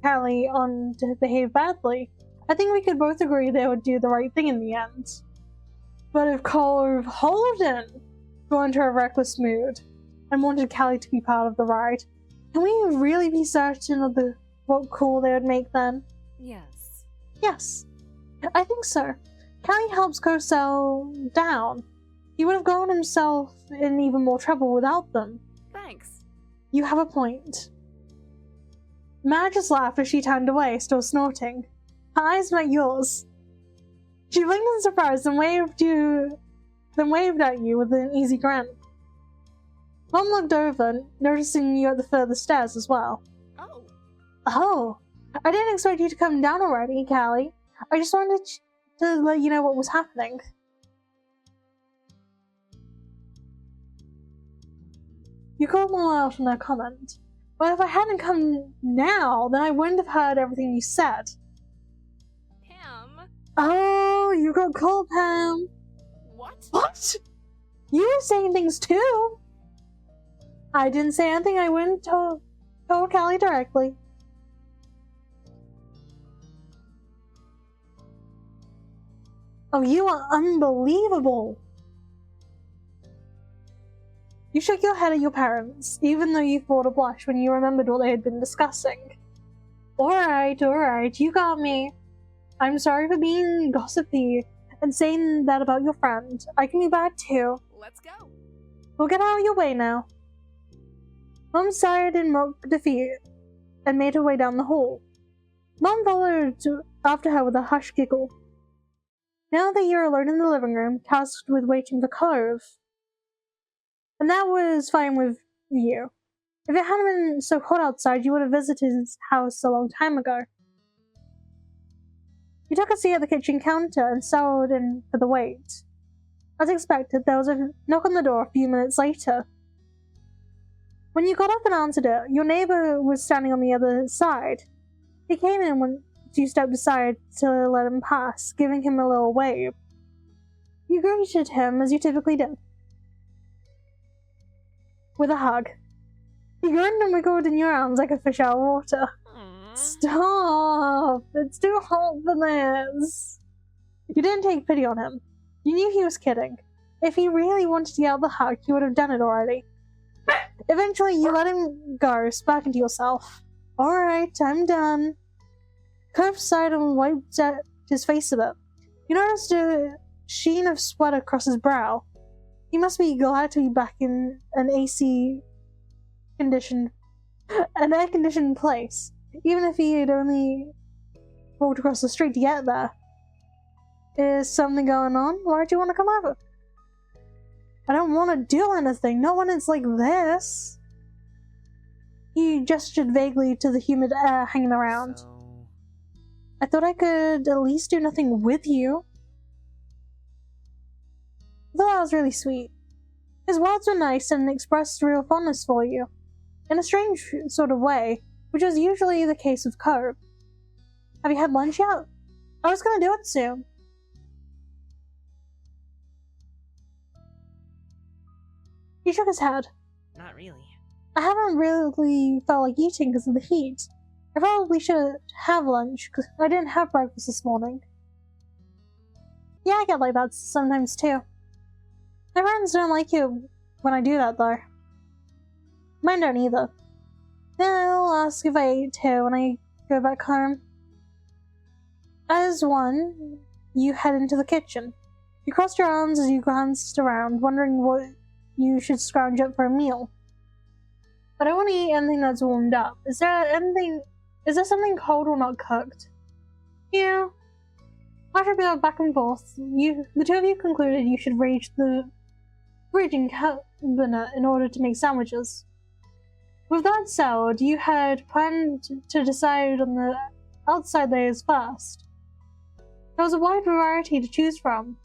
Callie on to behave badly, I think we could both agree they would do the right thing in the end. But if Cove Holden got into a reckless mood and wanted Callie to be part of the ride, can we really be certain of what call they would make then? Yes. Yes, I think so. Callie helps Cove settle down. He would have gotten himself in even more trouble without them. Thanks. You have a point. Ma just laughed as she turned away, still snorting. Her eyes met yours. She blinked in surprise and waved at you with an easy grin. Mom looked over, noticing you at the further stairs as well. Oh. Oh, I didn't expect you to come down already, Callie. I just wanted to let you know what was happening. You called them all out on their comment. But if I hadn't come now, then I wouldn't have heard everything you said. Pam? Oh, you got called, Pam. What? What? You were saying things too. I didn't say anything. I wouldn't told Callie directly. Oh, you are unbelievable. You shook your head at your parents, even though you thought a blush when you remembered what they had been discussing. Alright, you got me. I'm sorry for being gossipy and saying that about your friend. I can be bad too. Let's go. We'll get out of your way now. Mom sighed in mock defeat and made her way down the hall. Mom followed after her with a hushed giggle. Now that you're alone in the living room, tasked with waiting for Cove. And that was fine with you. If it hadn't been so hot outside, you would have visited his house a long time ago. You took a seat at the kitchen counter and settled in for the wait. As expected, there was a knock on the door a few minutes later. When you got up and answered it, your neighbor was standing on the other side. He came in when you stepped aside to let him pass, giving him a little wave. You greeted him as you typically did, with a hug. He grinned and wiggled in your arms like a fish out of water. Aww. Stop! It's too hot for this! You didn't take pity on him. You knew he was kidding. If he really wanted to get out the hug, he would have done it already. Eventually, you let him go, back into yourself. Alright, I'm done. Cove sighed and wiped his face a bit. You noticed a sheen of sweat across his brow. He must be glad to be back in an air-conditioned place, even if he had only walked across the street to get there. Is something going on? Why'd you want to come over? I don't want to do anything. No one is like this. He gestured vaguely to the humid air hanging around. So... I thought I could at least do nothing with you. I thought that was really sweet. His words were nice and expressed real fondness for you, in a strange sort of way, which was usually the case with Cove. Have you had lunch yet? I was gonna do it soon. He shook his head. Not really. I haven't really felt like eating because of the heat. I probably should have lunch because I didn't have breakfast this morning. Yeah, I get like that sometimes too. My friends don't like it when I do that though. Mine don't either. They'll ask if I ate too when I go back home. As one, you head into the kitchen. You crossed your arms as you glanced around, wondering what you should scrounge up for a meal. I don't want to eat anything that's warmed up. Is there something cold or not cooked? Yeah. After a bit of back and forth, the two of you concluded you should reach the fridging cabinet in order to make sandwiches. With that settled, you had planned to decide on the outside layers first. There was a wide variety to choose from,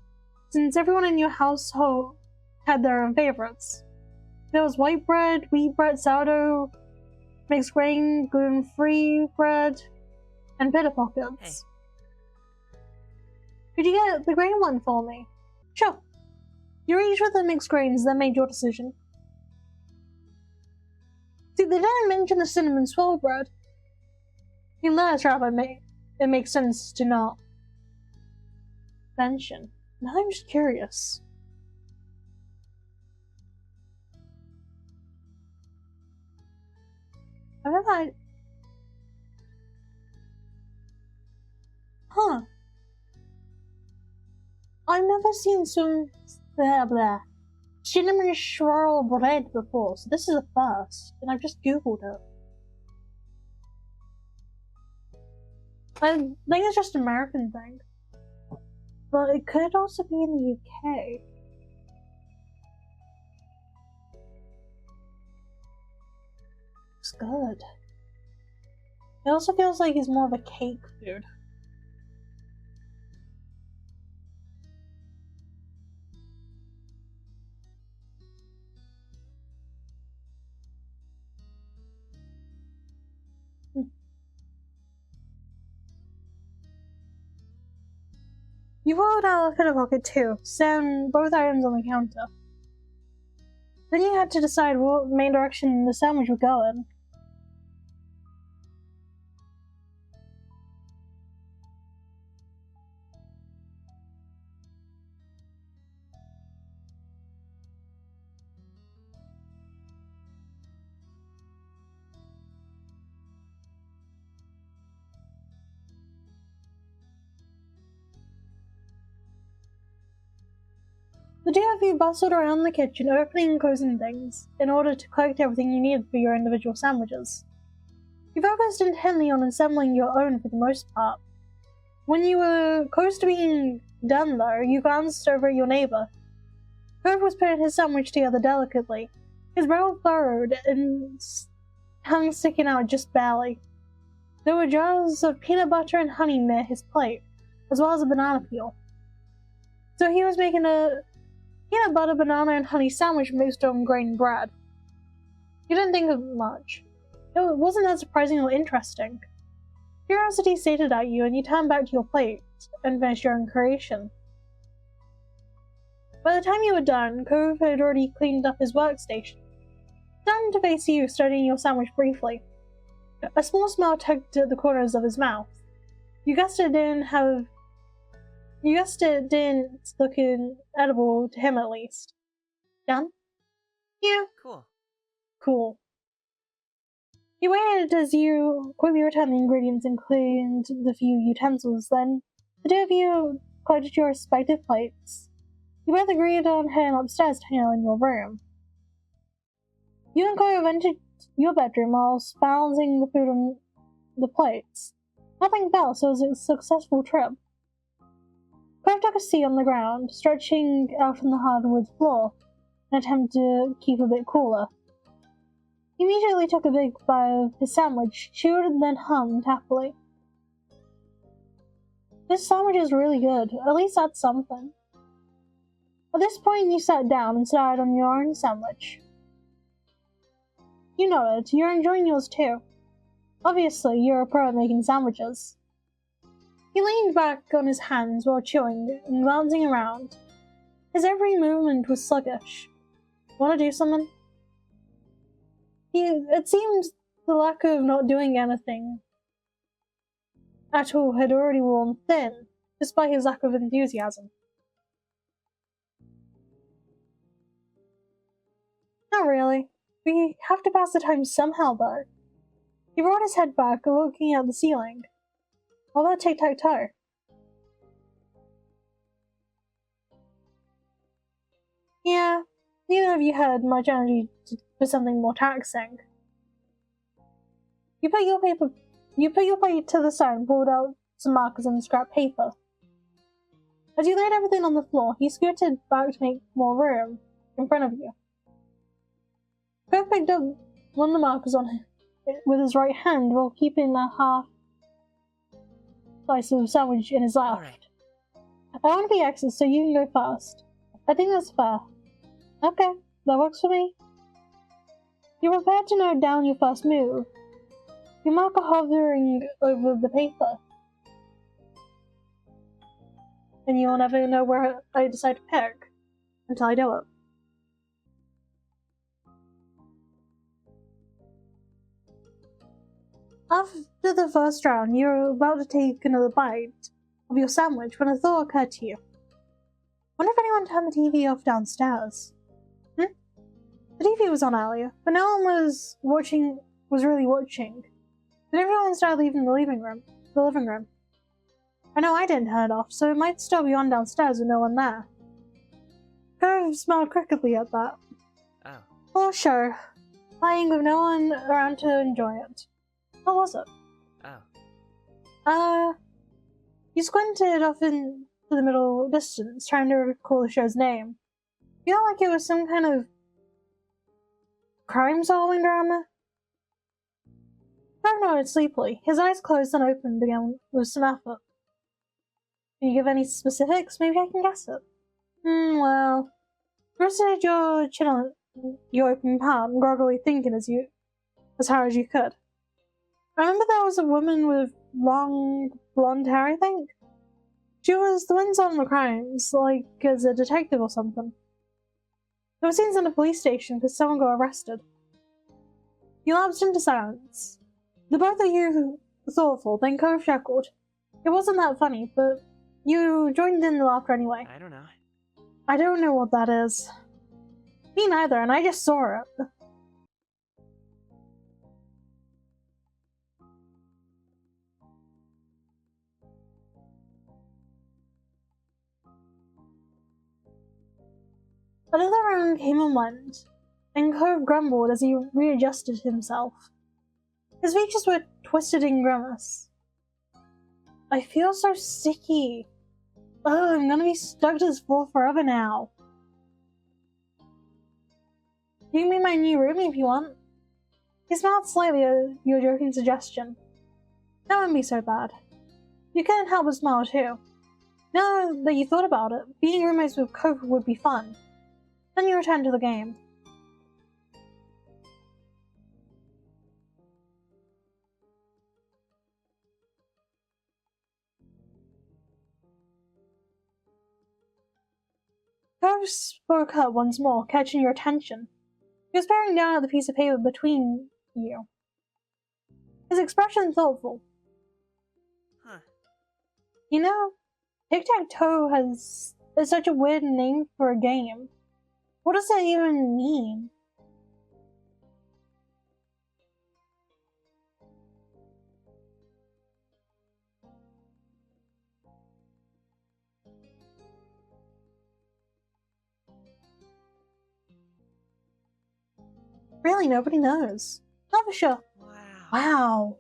since everyone in your household had their own favorites. There was white bread, wheat bread, sourdough, mixed grain, gluten-free bread, and pita pockets. Hey. Could you get the grain one for me? Sure. You reached for the mixed grains, then made your decision. See, they didn't mention the cinnamon swirl bread. In that rabbi, it makes sense to not mention. Now I'm just curious. I've never had... Huh. I've never seen some... blah. Cinnamon swirl bread before, so this is a first, and I've just googled it. I think it's just an American thing. But it could also be in the UK. It's good. It also feels like it's more of a cake food. You pulled out a pinner pocket too, staring both items on the counter. Then you had to decide what main direction the sandwich would go in. The two of you bustled around the kitchen, opening and closing things, in order to collect everything you needed for your individual sandwiches. You focused intently on assembling your own for the most part. When you were close to being done, though, you glanced over at your neighbor. Cove was putting his sandwich together delicately, his brow furrowed and tongue sticking out just barely. There were jars of peanut butter and honey near his plate, as well as a banana peel. So he was making a peanut butter, banana, and honey sandwich mixed on grain bread. You didn't think of much. It wasn't that surprising or interesting. Curiosity stated at you, and you turned back to your plate and finished your own creation. By the time you were done, Cove had already cleaned up his workstation. Turned to face you, studying your sandwich briefly. A small smile tugged at the corners of his mouth. You guessed it didn't look edible to him, at least. Done? Yeah. Cool. He waited as you quickly returned the ingredients and cleaned the few utensils. Then the two of you collected your respective plates. You both agreed on heading upstairs to hang out in your room. You and Cove entered your bedroom while balancing the food on the plates. Nothing fell, so it was a successful trip. Cove took a seat on the ground, stretching out on the hardwood floor, in an attempt to keep a bit cooler. He immediately took a big bite of his sandwich, chewed and then hummed happily. This sandwich is really good. At least that's something. At this point, you sat down and started on your own sandwich. You nodded. You're enjoying yours too. Obviously, you're a pro at making sandwiches. He leaned back on his hands while chewing and glancing around. His every movement was sluggish. Want to do something? It seems the lack of not doing anything at all had already worn thin, despite his lack of enthusiasm. Not really. We have to pass the time somehow, though. He brought his head back, looking at the ceiling. How about tic-tac-toe? Yeah, neither of you had much energy for something more taxing. You put your plate to the side and pulled out some markers and scrap paper. As you laid everything on the floor, he scooted back to make more room in front of you. Cove picked up one of the markers on with his right hand while keeping a half slice of sandwich in his left. Right. I want to be exes, so you can go first. I think that's fair. Okay, that works for me. You're prepared to note down your first move. Your marker hovering over the paper. And you'll never know where I decide to pick until I do it. After the first round, you're about to take another bite of your sandwich when a thought occurred to you. Wonder if anyone turned the TV off downstairs. The TV was on earlier, but no one was really watching. Then everyone started leaving the living room. I know I didn't turn it off, so it might still be on downstairs with no one there. Cove smiled crookedly at that. Oh. Well, sure. Playing with no one around to enjoy it. What was it? Oh. You squinted off into the middle distance, trying to recall the show's name. You felt like it was some kind of crime-solving drama? Cove nodded sleepily. His eyes closed and opened again with some effort. Can you give any specifics? Maybe I can guess it. Well... You rested your chin on your open palm, groggily thinking as hard as you could. I remember there was a woman with long blonde hair, I think. She was the one solving the crimes, like as a detective or something. They were seen in a police station because someone got arrested. You lapsed into silence. The both of you thoughtful, then Cove chuckled. It wasn't that funny, but you joined in the laughter anyway. I don't know. I don't know what that is. Me neither, and I just saw it. Another round came and went, and Cove grumbled as he readjusted himself. His features were twisted in grimace. I feel so sticky. Oh, I'm gonna be stuck to this floor forever now. You can be my new roomie if you want. He smiled slightly at your joking suggestion. That wouldn't be so bad. You couldn't help but smile too. Now that you thought about it, being roommates with Cove would be fun. Then you returned to the game. Cove spoke up once more, catching your attention. He was staring down at the piece of paper between you. His expression thoughtful. Huh. You know, tic-tac-toe is such a weird name for a game. What does that even mean? Really, nobody knows. Not for sure. Wow.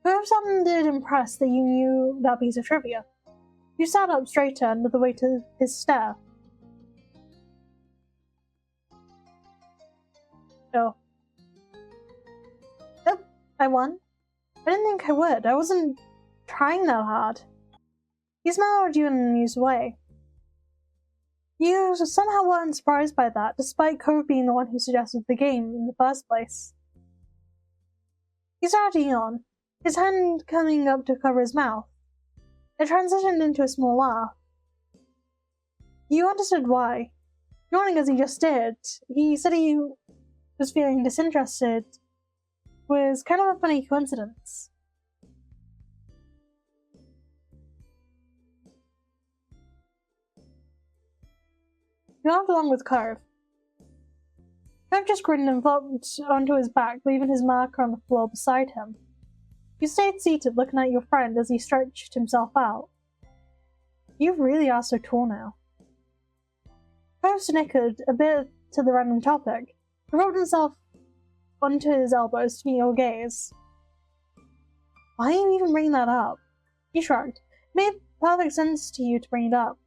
Cove sounded impressed that you knew that piece of trivia. You sat up straighter under the weight of his stare. Oh. Oh, I won? I didn't think I would. I wasn't trying that hard. He smiled at you in an amused way. You somehow weren't surprised by that, despite Cove being the one who suggested the game in the first place. He started to yawn, his hand coming up to cover his mouth. It transitioned into a small laugh. You understood why. Yawning as he just did, he said he was feeling disinterested was kind of a funny coincidence. You laughed along with Cove. Cove just grinned and flopped onto his back, leaving his marker on the floor beside him. You stayed seated, looking at your friend as he stretched himself out. You really are so tall now. Cove snickered a bit to the random topic, and rolled himself onto his elbows to meet your gaze. Why are you even bringing that up? He shrugged. It made perfect sense to you to bring it up.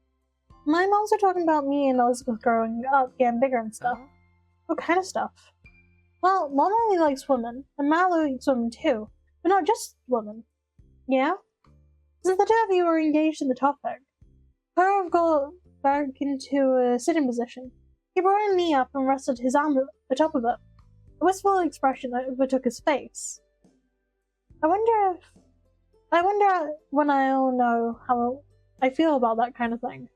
My mom's were talking about me and Elizabeth growing up, getting bigger and stuff. What kind of stuff? Well, Mom only likes women, and Mallow likes women too, but not just women. Yeah? Since the two of you were engaged in the topic, Cove got back into a sitting position. He brought his knee up and rested his arm atop of it. A wistful expression overtook his face. I wonder when I'll know how I feel about that kind of thing.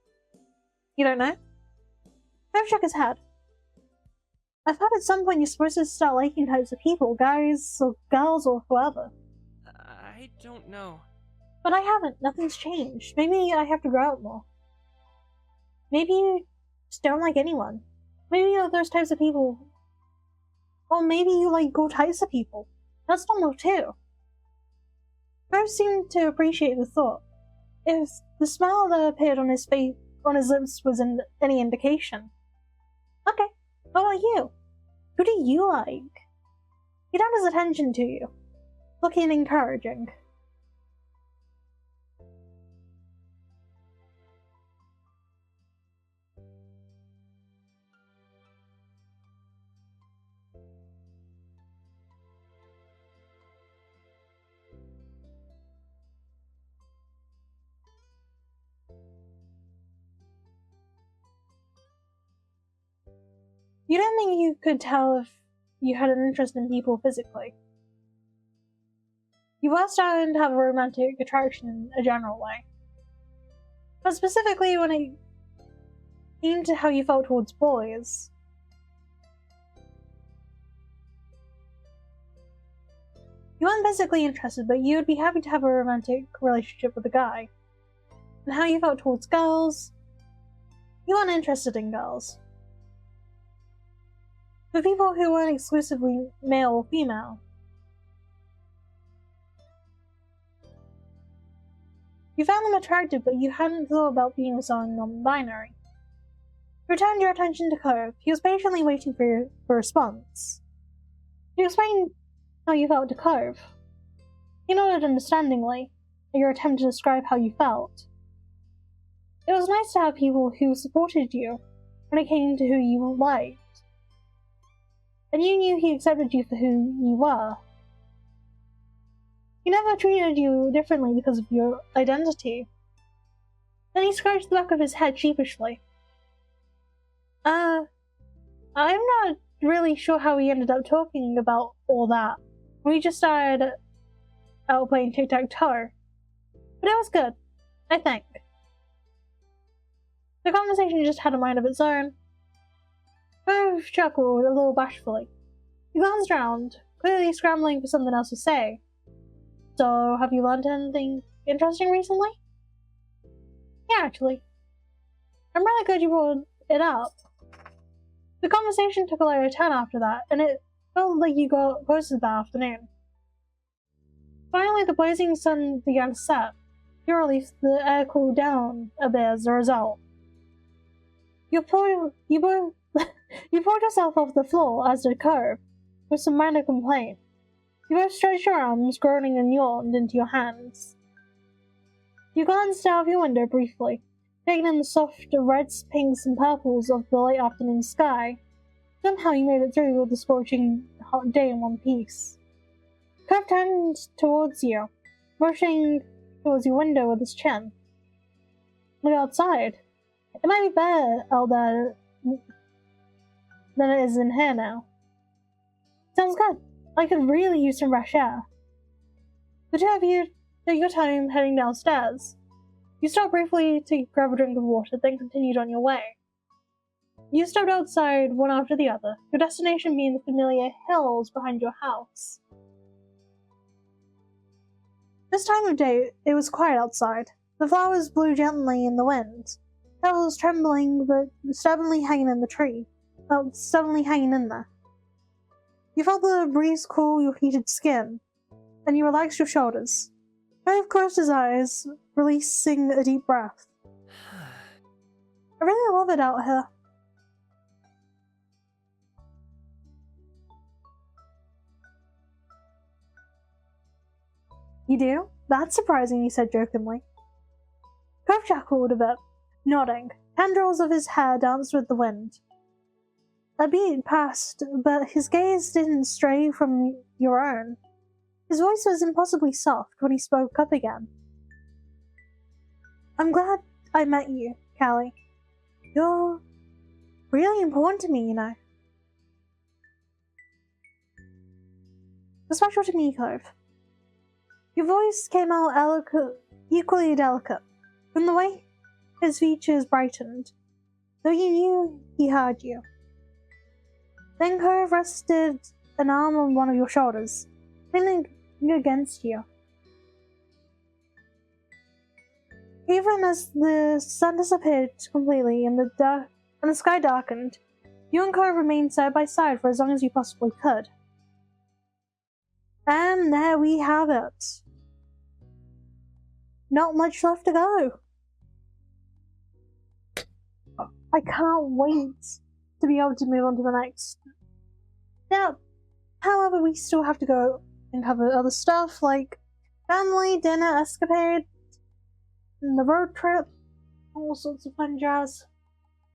You don't know? Cove shook his head. I thought at some point you're supposed to start liking types of people, guys or girls or whoever. I don't know. But I haven't. Nothing's changed. Maybe I have to grow up more. Maybe you just don't like anyone. Maybe you're those types of people. Or maybe you like good types of people. That's normal too. Cove seemed to appreciate the thought. If the smile that appeared on his lips was any indication. Okay, what about you? Who do you like? He turned his attention to you, looking encouraging. You didn't think you could tell if you had an interest in people physically. You were starting to have a romantic attraction in a general way. but specifically when it came to how you felt towards boys. You weren't physically interested, but you would be happy to have a romantic relationship with a guy. And how you felt towards girls, you weren't interested in girls. For people who weren't exclusively male or female. You found them attractive, but you hadn't thought about being with someone non-binary. You returned your attention to Cove. He was patiently waiting for your response. You explained how you felt to Cove. He nodded understandingly at your attempt to describe how you felt. It was nice to have people who supported you when it came to who you liked. And you knew he accepted you for who you were. He never treated you differently because of your identity. Then he scratched the back of his head sheepishly. I'm not really sure how we ended up talking about all that. We just started out playing tic-tac-toe. But it was good, I think. The conversation just had a mind of its own. Cove chuckled a little bashfully. He glanced around, clearly scrambling for something else to say. So, have you learned anything interesting recently? Yeah, actually. I'm really glad you brought it up. The conversation took a lighter turn after that, and it felt like you got closer that afternoon. Finally, the blazing sun began to set. To your relief, the air cooled down a bit as a result. You pulled yourself off the floor, as did Cove, with some minor complaint. You both stretched your arms, groaning and yawned into your hands. You glanced out of your window briefly, taking in the soft reds, pinks, and purples of the late afternoon sky. Somehow you made it through with the scorching hot day in one piece. Cove turned towards you, motioning towards your window with his chin. Look outside. It might be better out there than it is in here now. Sounds good. I could really use some fresh air. The two of you took your time heading downstairs. You stopped briefly to grab a drink of water, then continued on your way. You stepped outside one after the other, your destination being the familiar hills behind your house. This time of day, it was quiet outside. The flowers blew gently in the wind. Petals trembling, but stubbornly hanging in the tree. Stubbornly hanging in there. You felt the breeze cool your heated skin, and you relaxed your shoulders. Cove closed his eyes, releasing a deep breath. I really love it out here. You do? That's surprising, he said jokingly. Cove chuckled a bit, nodding. Tendrils of his hair danced with the wind. A beat passed, but his gaze didn't stray from your own. His voice was impossibly soft when he spoke up again. I'm glad I met you, Callie. You're really important to me, you know. Especially to me, Cove. Your voice came out equally delicate, from the way his features brightened, though you knew he heard you. Then Cove rested an arm on one of your shoulders, leaning against you. Even as the sun disappeared completely and the sky darkened, you and Cove remained side by side for as long as you possibly could. And there we have it. Not much left to go. I can't wait to be able to move on to the next step. However, we still have to go and cover other stuff like family, dinner, escapade, and the road trip, all sorts of fun jazz.